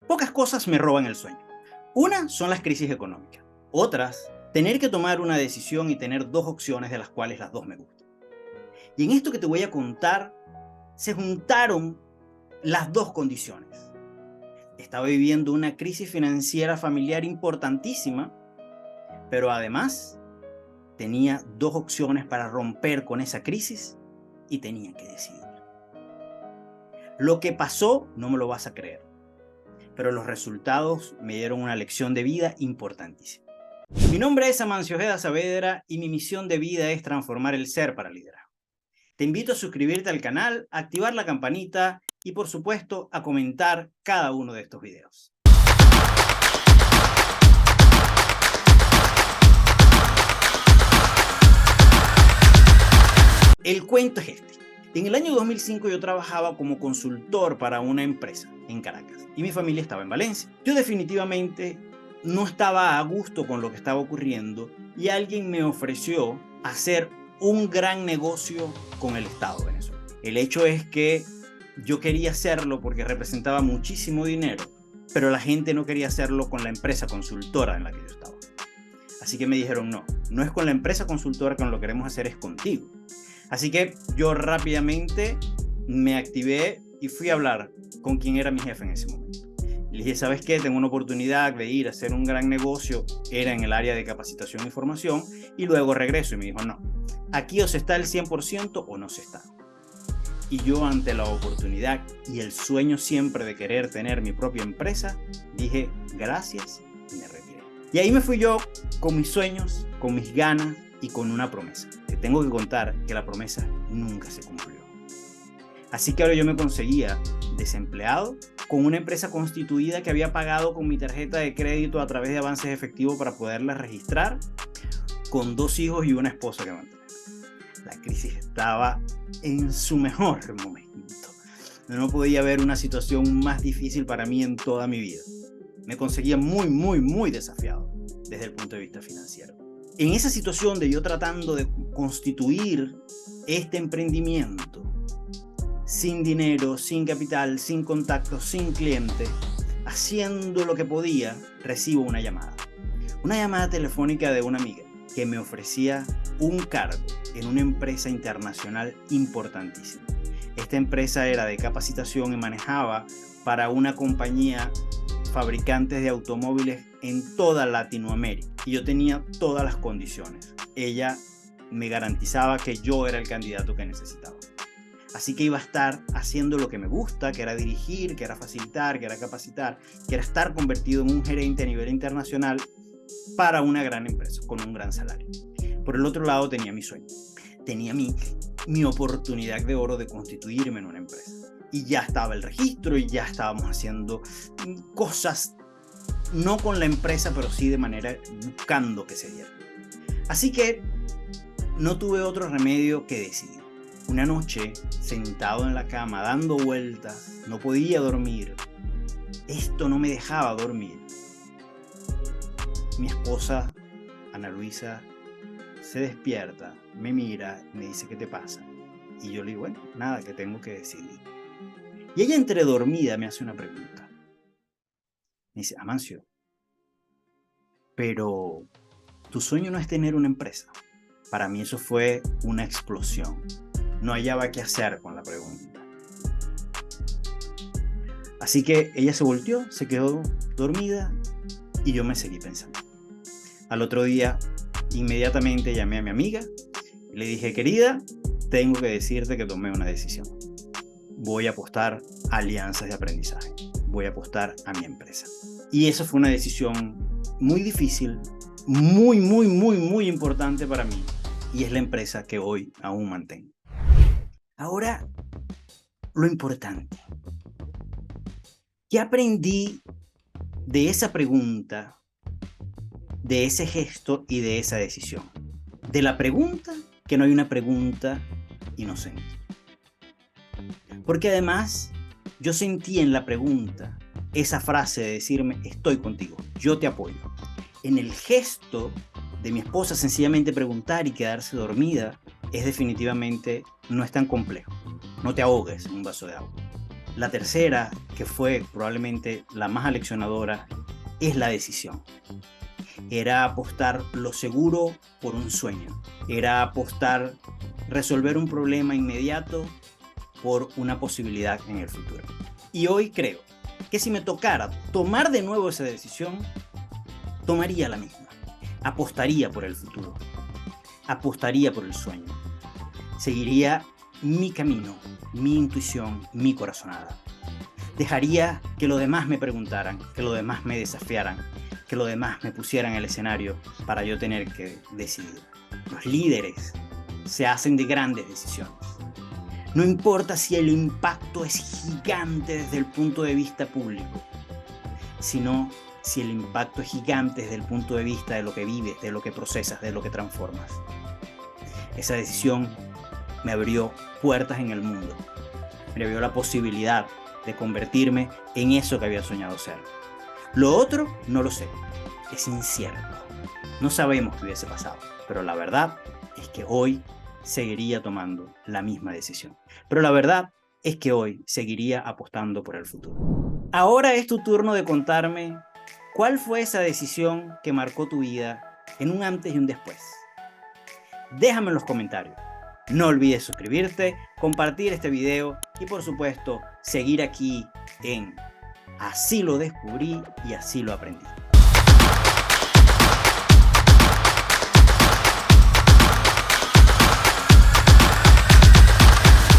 Pocas cosas me roban el sueño. Una son las crisis económicas. Otras, tener que tomar una decisión y tener dos opciones de las cuales las dos me gustan. Y en esto que te voy a contar, se juntaron las dos condiciones. Estaba viviendo una crisis financiera familiar importantísima, pero además tenía dos opciones para romper con esa crisis y tenía que decidir. Lo que pasó no me lo vas a creer, pero los resultados me dieron una lección de vida importantísima. Mi nombre es Amancio Ojeda Saavedra y mi misión de vida es transformar el ser para liderar. Te invito a suscribirte al canal, a activar la campanita y por supuesto a comentar cada uno de estos videos. El cuento es este. En el año 2005 yo trabajaba como consultor para una empresa en Caracas y mi familia estaba en Valencia. Yo definitivamente no estaba a gusto con lo que estaba ocurriendo y alguien me ofreció hacer un gran negocio con el Estado de Venezuela. El hecho es que yo quería hacerlo porque representaba muchísimo dinero, pero la gente no quería hacerlo con la empresa consultora en la que yo estaba. Así que me dijeron, no es con la empresa consultora que lo queremos hacer, es contigo. Así que yo rápidamente me activé y fui a hablar con quien era mi jefe en ese momento. Le dije, ¿sabes qué? Tengo una oportunidad de ir a hacer un gran negocio, era en el área de capacitación y formación, y luego regreso. Y me dijo, no, aquí o se está el 100% o no se está. Y yo ante la oportunidad y el sueño siempre de querer tener mi propia empresa, dije, gracias, y me retiré. Y ahí me fui yo con mis sueños, con mis ganas y con una promesa. Te tengo que contar que la promesa nunca se cumplió. Así que ahora yo me conseguía desempleado con una empresa constituida que había pagado con mi tarjeta de crédito a través de avances efectivos para poderla registrar, con 2 hijos y una esposa que mantener. La crisis estaba en su mejor momento. No podía haber una situación más difícil para mí en toda mi vida. Me conseguía muy desafiado desde el punto de vista financiero. En esa situación de yo tratando de constituir este emprendimiento, sin dinero, sin capital, sin contactos, sin cliente, haciendo lo que podía, recibo una llamada. Una llamada telefónica de una amiga que me ofrecía un cargo en una empresa internacional importantísima. Esta empresa era de capacitación y manejaba para una compañía fabricantes de automóviles en toda Latinoamérica. Y yo tenía todas las condiciones. Ella me garantizaba que yo era el candidato que necesitaba. Así que iba a estar haciendo lo que me gusta, que era dirigir, que era facilitar, que era capacitar, que era estar convertido en un gerente a nivel internacional para una gran empresa, con un gran salario. Por el otro lado tenía mi sueño, tenía mi oportunidad de oro de constituirme en una empresa. Y ya estaba el registro y ya estábamos haciendo cosas, no con la empresa, pero sí de manera buscando que se diera. Así que no tuve otro remedio que decidir. Una noche, sentado en la cama, dando vueltas, no podía dormir. Esto no me dejaba dormir. Mi esposa, Ana Luisa, se despierta, me mira y me dice, ¿qué te pasa? Y yo le digo, bueno, nada, que tengo que decidir. Y ella entre dormida me hace una pregunta. Me dice, Amancio, pero tu sueño no es tener una empresa. Para mí eso fue una explosión. No hallaba qué hacer con la pregunta. Así que ella se volteó, se quedó dormida y yo me seguí pensando. Al otro día, inmediatamente llamé a mi amiga y le dije, querida, tengo que decirte que tomé una decisión. Voy a apostar a alianzas de aprendizaje. Voy a apostar a mi empresa. Y eso fue una decisión muy difícil, muy importante para mí. Y es la empresa que hoy aún mantengo. Ahora, lo importante. ¿Qué aprendí de esa pregunta, de ese gesto y de esa decisión? De la pregunta, que no hay una pregunta inocente. Porque además, yo sentí en la pregunta esa frase de decirme, estoy contigo, yo te apoyo. En el gesto de mi esposa sencillamente preguntar y quedarse dormida, es definitivamente, no es tan complejo. No te ahogues en un vaso de agua. La tercera, que fue probablemente la más aleccionadora, es la decisión. Era apostar lo seguro por un sueño. Era apostar resolver un problema inmediato por una posibilidad en el futuro. Y hoy creo que si me tocara tomar de nuevo esa decisión, tomaría la misma. Apostaría por el futuro. Apostaría por el sueño. Seguiría mi camino, mi intuición, mi corazonada. Dejaría que los demás me preguntaran, que los demás me desafiaran, que los demás me pusieran en el escenario para yo tener que decidir. Los líderes se hacen de grandes decisiones. No importa si el impacto es gigante desde el punto de vista público, sino si el impacto es gigante desde el punto de vista de lo que vives, de lo que procesas, de lo que transformas. Esa decisión me abrió puertas en el mundo, me abrió la posibilidad de convertirme en eso que había soñado ser. Lo otro no lo sé, es incierto. No sabemos qué hubiese pasado, pero la verdad es que hoy seguiría tomando la misma decisión. Pero la verdad es que hoy seguiría apostando por el futuro. Ahora es tu turno de contarme cuál fue esa decisión que marcó tu vida en un antes y un después. Déjame en los comentarios. No olvides suscribirte, compartir este video y por supuesto seguir aquí en Así lo descubrí y así lo aprendí.